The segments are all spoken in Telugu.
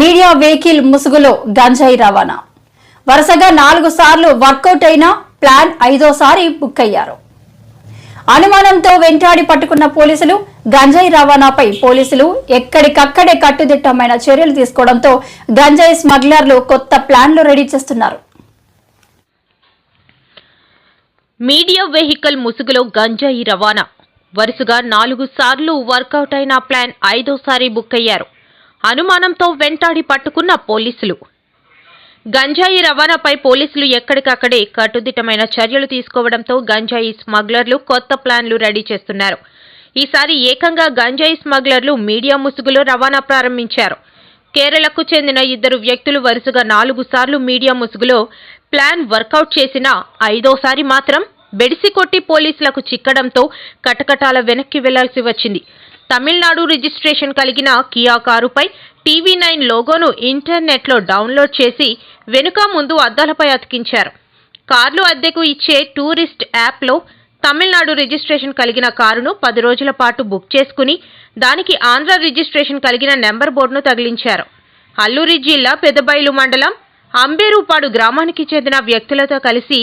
మీడియా వెహికల్ ముసుగులో గంజాయి రవాణా వరుసగా 4 సార్లు వర్కౌట్ అయినా ప్లాన్ 5వ సారి బుక్ అయ్యారు. అనుమానంతో వెంటాడి పట్టుకున్న పోలీసులు గంజాయి రవాణాపై పోలీసులు ఎక్కడికక్కడే కట్టుదిట్టమైన చర్యలు తీసుకోవడంతో గంజాయి స్మగ్లర్లు కొత్త ప్లాన్లు రెడీ చేస్తున్నారు. మీడియా వెహికల్ ముసుగులో గంజాయి రవాణా వరుసగా 4 సార్లు వర్కౌట్ అయిన ప్లాన్ 5వ సారి బుక్ అయ్యారు. అనుమానంతో వెంటాడి పట్టుకున్న పోలీసులు గంజాయి రవాణాపై పోలీసులు ఎక్కడికక్కడే కట్టుదిట్టమైన చర్యలు తీసుకోవడంతో గంజాయి స్మగ్లర్లు కొత్త ప్లాన్లు రెడీ చేస్తున్నారు. ఈసారి ఏకంగా గంజాయి స్మగ్లర్లు మీడియా ముసుగులో రవాణా ప్రారంభించారు. కేరళకు చెందిన 2 వ్యక్తులు వరుసగా 4 సార్లు మీడియా ముసుగులో ప్లాన్ వర్కౌట్ చేసినా 5వ సారి మాత్రం బెడిసి కొట్టి పోలీసులకు చిక్కడంతో కటకటాల వెనక్కి వెళ్లాల్సి వచ్చింది. తమిళనాడు రిజిస్ట్రేషన్ కలిగిన కియా కారుపై TV9 లోగోను ఇంటర్నెట్లో డౌన్లోడ్ చేసి వెనుక ముందు అద్దాలపై అతికించారు. కార్లు అద్దెకు ఇచ్చే టూరిస్ట్ యాప్లో తమిళనాడు రిజిస్ట్రేషన్ కలిగిన కారును 10 రోజుల పాటు బుక్ చేసుకుని దానికి ఆంధ్ర రిజిస్ట్రేషన్ కలిగిన నెంబర్ బోర్డును తగిలించారు. అల్లూరి జిల్లా పెదబైలు మండలం అంబేరుపాడు గ్రామానికి చెందిన వ్యక్తులతో కలిసి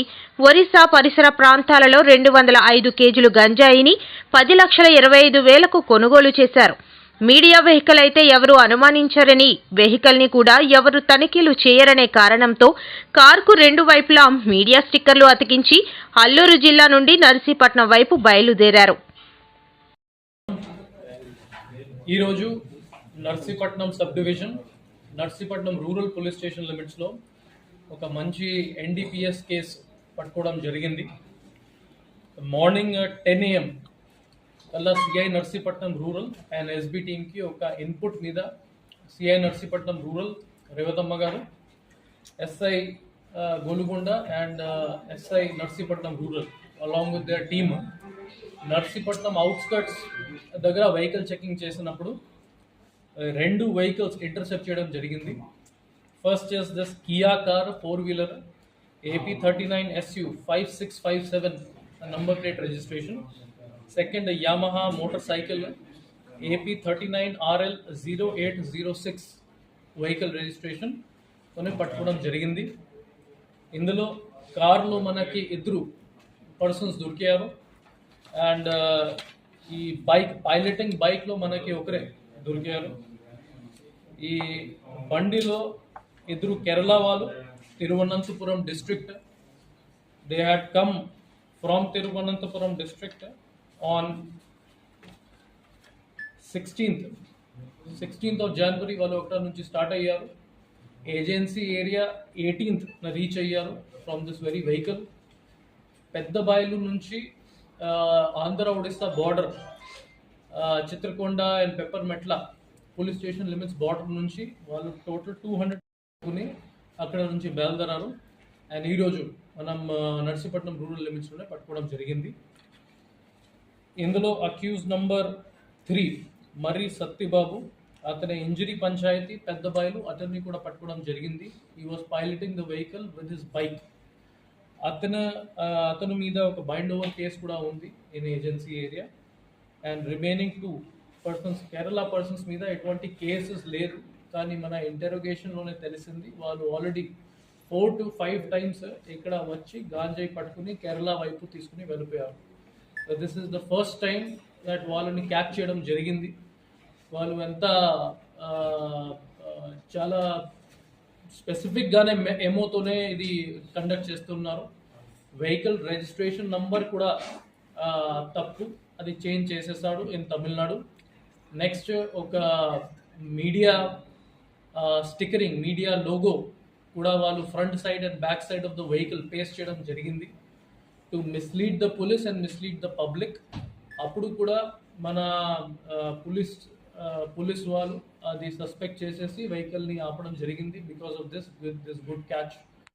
ఒరిస్సా పరిసర ప్రాంతాలలో 205 కేజీలు గంజాయిని 10,25,000కు కొనుగోలు చేశారు. మీడియా వెహికల్ అయితే ఎవరు అనుమానించారని, వెహికల్ని కూడా ఎవరు తనిఖీలు చేయరనే కారణంతో కారుకు 2 వైపులా మీడియా స్టిక్కర్లు అతికించి అల్లూరు జిల్లా నుండి నర్సీపట్నం వైపు బయలుదేరారు. ఈరోజు Narsipatnam sub division Narsipatnam rural police station లిమిట్స్లో ఒక మంచి NDPS కేసు పట్టుకోవడం జరిగింది. మార్నింగ్ 10 AM కల్లా CI Narsipatnam rural and SB టీమ్కి ఒక ఇన్పుట్ మీద సిఐ నర్సీపట్నం రూరల్ రేవతమ్మ గారు, SI Golugonda and SI Narsipatnam rural along with their team Narsipatnam outskirts దగ్గర వెహికల్ చెకింగ్ చేసినప్పుడు 2 వెహికల్స్ ఇంటర్సెప్ట్ చేయడం జరిగింది. First is this Kia car 4-wheeler AP39SU 5657 number plate registration. Second యామహా motor cycle AP39RL 0806 vehicle registration కొని పట్టుకోవడం జరిగింది. ఇందులో కార్లో మనకి 2 పర్సన్స్ దొరికారు అండ్ ఈ పైలటింగ్ బైక్లో మనకి ఒకరే దొరికారు. ఈ బండిలో 2 కేరళ వాళ్ళు, Thiruvananthapuram district. They had come from Thiruvananthapuram district on 16th of January వాళ్ళు అక్కడ నుంచి స్టార్ట్ అయ్యారు. ఏజెన్సీ ఏరియా 18th రీచ్ అయ్యారు from this very vehicle. Pedabayalu నుంచి Andhra Odisha border Chitrakonda and Peppermetla police station limits border నుంచి వాళ్ళు టోటల్ 200 అక్కడ నుంచి బయలుదేరారు. అండ్ ఈరోజు మనం నర్సీపట్నం రూరల్ లిమిట్స్లోనే పట్టుకోవడం జరిగింది. ఇందులో అక్యూజ్ నంబర్ 3 మర్రి సత్యబాబు, అతని ఇంజరీ పంచాయతీ పెద్ద బయలు, అతన్ని కూడా పట్టుకోవడం జరిగింది. He was piloting the vehicle with his bike. అతను మీద ఒక బైండ్ ఓవర్ కేసు కూడా ఉంది in agency area. And remaining 2 persons Kerala persons మీద ఎటువంటి కేసెస్ లేదు, కానీ మన ఇంటెరోగేషన్లోనే తెలిసింది వాళ్ళు ఆల్రెడీ 4 to 5 times ఇక్కడ వచ్చి గాంజాయి పట్టుకుని కేరళ వైపు తీసుకుని వెళ్ళిపోయారు. This is the first time that వాళ్ళని క్యాచ్ చేయడం జరిగింది. వాళ్ళు ఎంత చాలా స్పెసిఫిక్గానే ఎమోతోనే ఇది కండక్ట్ చేస్తున్నారు. వెహికల్ రిజిస్ట్రేషన్ నంబర్ కూడా తప్పు, అది చేంజ్ చేసేసాడు ఇన్ తమిళనాడు. నెక్స్ట్ ఒక మీడియా స్టిక్కరింగ్, మీడియా లోగో కూడా వాళ్ళు front side and back side of the vehicle paste చేయడం జరిగింది to mislead the police and mislead the public. అప్పుడు కూడా మన పోలీస్ వాళ్ళు అది సస్పెక్ట్ చేసేసి వెహికల్ని ఆపడం జరిగింది because of this good catch.